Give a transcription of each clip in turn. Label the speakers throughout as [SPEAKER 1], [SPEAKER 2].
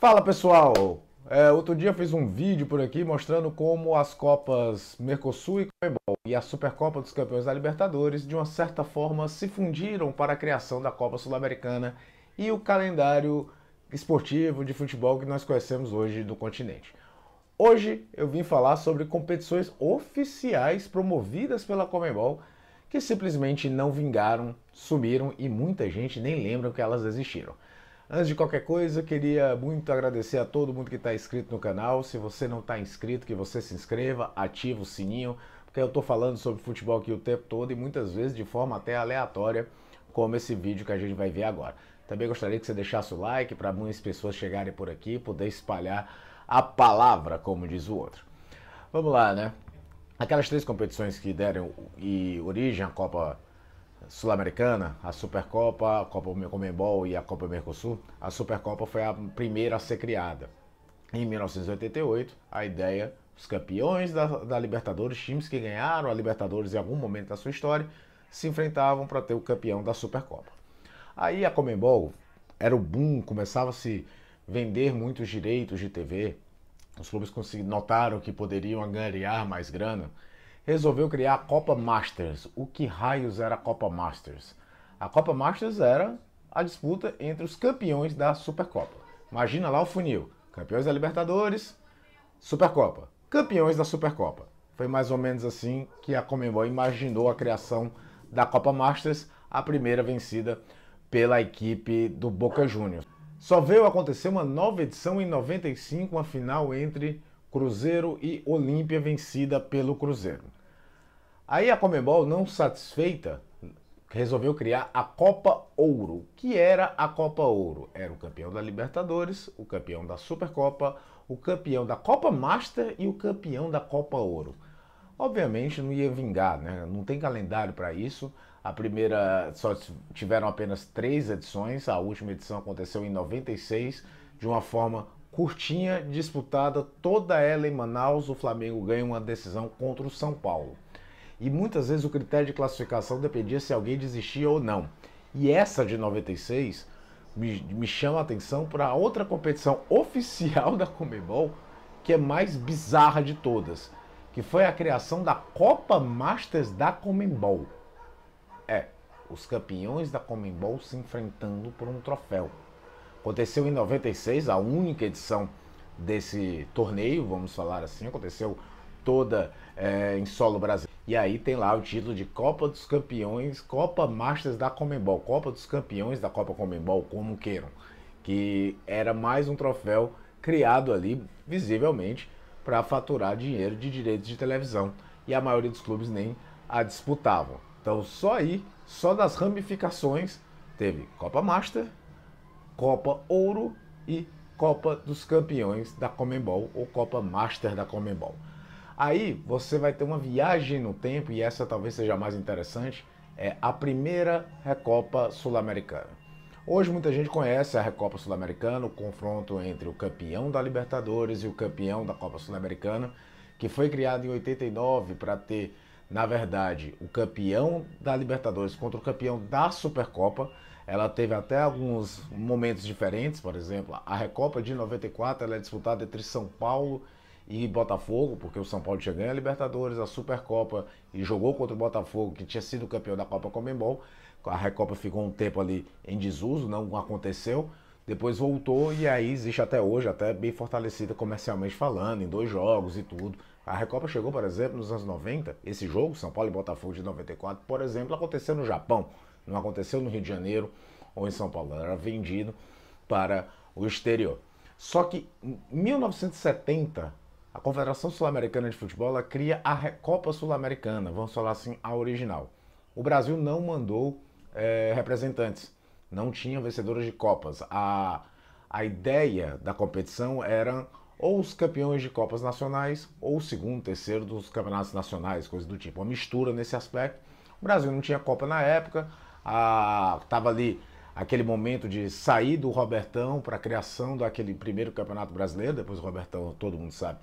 [SPEAKER 1] Fala pessoal! Outro dia eu fiz um vídeo por aqui mostrando como as Copas Mercosul e Conmebol e a Supercopa dos Campeões da Libertadores de uma certa forma se fundiram para a criação da Copa Sul-Americana e o calendário esportivo de futebol que nós conhecemos hoje do continente. Hoje eu vim falar sobre competições oficiais promovidas pela Conmebol que simplesmente não vingaram, sumiram e muita gente nem lembra que elas existiram. Antes de qualquer coisa, queria muito agradecer a todo mundo que está inscrito no canal. Se você não está inscrito, que você se inscreva, ativa o sininho, porque eu estou falando sobre futebol aqui o tempo todo e muitas vezes de forma até aleatória, como esse vídeo que a gente vai ver agora. Também gostaria que você deixasse o like para muitas pessoas chegarem por aqui e poder espalhar a palavra, como diz o outro. Vamos lá, né? Aquelas três competições que deram origem à Copa Sul-Americana, a Supercopa, a Copa Conmebol e a Copa Mercosul. A Supercopa foi a primeira a ser criada. Em 1988, a ideia, os campeões da Libertadores, times que ganharam a Libertadores em algum momento da sua história, se enfrentavam para ter o campeão da Supercopa. Aí a Conmebol era o boom, começava a se vender muitos direitos de TV, os clubes notaram que poderiam angariar mais grana, resolveu criar a Copa Masters. O que raios era a Copa Masters? A Copa Masters era a disputa entre os campeões da Supercopa. Imagina lá o funil. Campeões da Libertadores, Supercopa. Campeões da Supercopa. Foi mais ou menos assim que a Conmebol imaginou a criação da Copa Masters, a primeira vencida pela equipe do Boca Juniors. Só veio acontecer uma nova edição em 95, uma final entre Cruzeiro e Olímpia, vencida pelo Cruzeiro. Aí a Conmebol, não satisfeita, resolveu criar a Copa Ouro. O que era a Copa Ouro? Era o campeão da Libertadores, o campeão da Supercopa, o campeão da Copa Master e o campeão da Copa Ouro. Obviamente não ia vingar, né? Não tem calendário para isso. A primeira só tiveram apenas 3 edições, a última edição aconteceu em 96, de uma forma curtinha, disputada, toda ela em Manaus. O Flamengo ganha uma decisão contra o São Paulo. E muitas vezes o critério de classificação dependia se alguém desistia ou não. E essa de 96 me chama a atenção para outra competição oficial da Conmebol, que é mais bizarra de todas, que foi a criação da Copa Masters da Conmebol. Os campeões da Conmebol se enfrentando por um troféu. Aconteceu em 96, a única edição desse torneio, vamos falar assim, aconteceu toda em solo brasileiro. E aí tem lá o título de Copa dos Campeões, Copa Masters da Conmebol, Copa dos Campeões da Copa Conmebol, como queiram, que era mais um troféu criado ali, visivelmente, para faturar dinheiro de direitos de televisão. E a maioria dos clubes nem a disputavam. Então só aí, só das ramificações, teve Copa Master, Copa Ouro e Copa dos Campeões da Conmebol, ou Copa Master da Conmebol. Aí você vai ter uma viagem no tempo, e essa talvez seja a mais interessante, é a primeira Recopa Sul-Americana. Hoje muita gente conhece a Recopa Sul-Americana, o confronto entre o campeão da Libertadores e o campeão da Copa Sul-Americana, que foi criado em 89 para ter, na verdade, o campeão da Libertadores contra o campeão da Supercopa. Ela teve até alguns momentos diferentes, por exemplo, a Recopa de 94 ela é disputada entre São Paulo e Botafogo, porque o São Paulo tinha ganho a Libertadores, a Supercopa e jogou contra o Botafogo, que tinha sido campeão da Copa Conmebol. A Recopa ficou um tempo ali em desuso, não aconteceu, depois voltou e aí existe até hoje, até bem fortalecida comercialmente falando, em 2 jogos e tudo. A Recopa chegou, por exemplo, nos anos 90, esse jogo, São Paulo e Botafogo de 94, por exemplo, aconteceu no Japão, não aconteceu no Rio de Janeiro ou em São Paulo, era vendido para o exterior. Só que em 1970, a Confederação Sul-Americana de Futebol ela cria a Recopa Sul-Americana, vamos falar assim, a original. O Brasil não mandou representantes, não tinha vencedores de Copas. A ideia da competição era ou os campeões de Copas nacionais ou o segundo, terceiro dos campeonatos nacionais, coisa do tipo, uma mistura nesse aspecto. O Brasil não tinha Copa na época, estava ali aquele momento de sair do Robertão para a criação daquele primeiro Campeonato Brasileiro. Depois o Robertão, todo mundo sabe,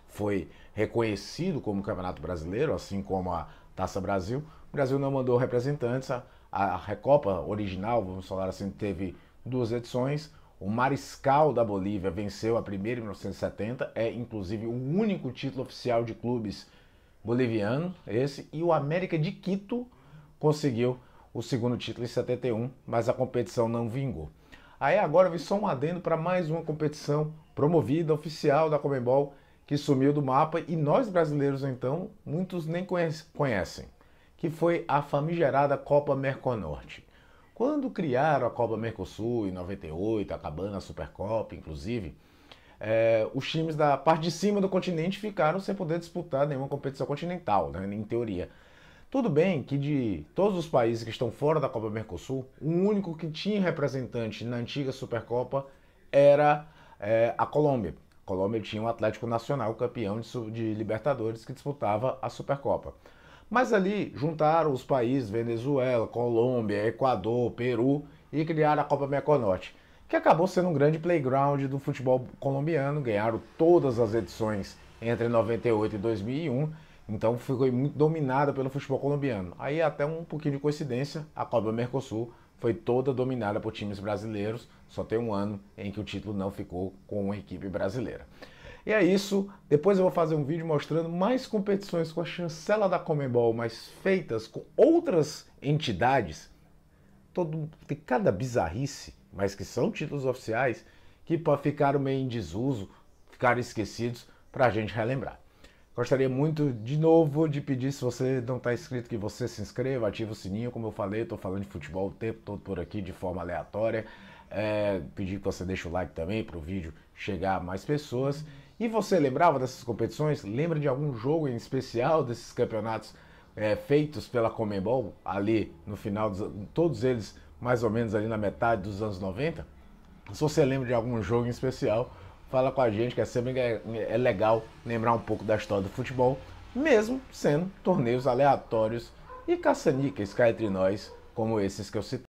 [SPEAKER 1] foi reconhecido como Campeonato Brasileiro, assim como a Taça Brasil. O Brasil não mandou representantes. A Recopa original, vamos falar assim, teve 2 edições. O Mariscal da Bolívia venceu a primeira em 1970, é inclusive o único título oficial de clubes boliviano, esse, e o América de Quito conseguiu o segundo título em 71, mas a competição não vingou. Aí agora vem só um adendo para mais uma competição promovida, oficial da Conmebol, que sumiu do mapa e nós brasileiros então, muitos nem conhecem, que foi a famigerada Copa Merconorte. Quando criaram a Copa Mercosul em 98, acabando a Supercopa, inclusive, os times da parte de cima do continente ficaram sem poder disputar nenhuma competição continental, né, em teoria. Tudo bem que de todos os países que estão fora da Copa Mercosul, o único que tinha representante na antiga Supercopa era a Colômbia. A Colômbia tinha o Atlético Nacional, campeão de Libertadores, que disputava a Supercopa. Mas ali juntaram os países Venezuela, Colômbia, Equador, Peru e criaram a Copa Merconorte, que acabou sendo um grande playground do futebol colombiano. Ganharam todas as edições entre 98 e 2001, então ficou muito dominada pelo futebol colombiano. Aí até um pouquinho de coincidência, a Copa Mercosul foi toda dominada por times brasileiros, só tem um ano em que o título não ficou com uma equipe brasileira. E é isso, depois eu vou fazer um vídeo mostrando mais competições com a chancela da Conmebol, mas feitas com outras entidades. Tem cada bizarrice, mas que são títulos oficiais, que ficaram meio em desuso, ficaram esquecidos para a gente relembrar. Gostaria muito, de novo, de pedir, se você não está inscrito, que você se inscreva, ative o sininho. Como eu falei, estou falando de futebol o tempo todo por aqui, de forma aleatória. Pedir que você deixe o like também para o vídeo chegar a mais pessoas. E você lembrava dessas competições? Lembra de algum jogo em especial desses campeonatos feitos pela Conmebol, ali no final, todos eles mais ou menos ali na metade dos anos 90? Se você lembra de algum jogo em especial, fala com a gente, que é sempre legal lembrar um pouco da história do futebol, mesmo sendo torneios aleatórios e caça-níqueis cá entre nós, como esses que eu citei.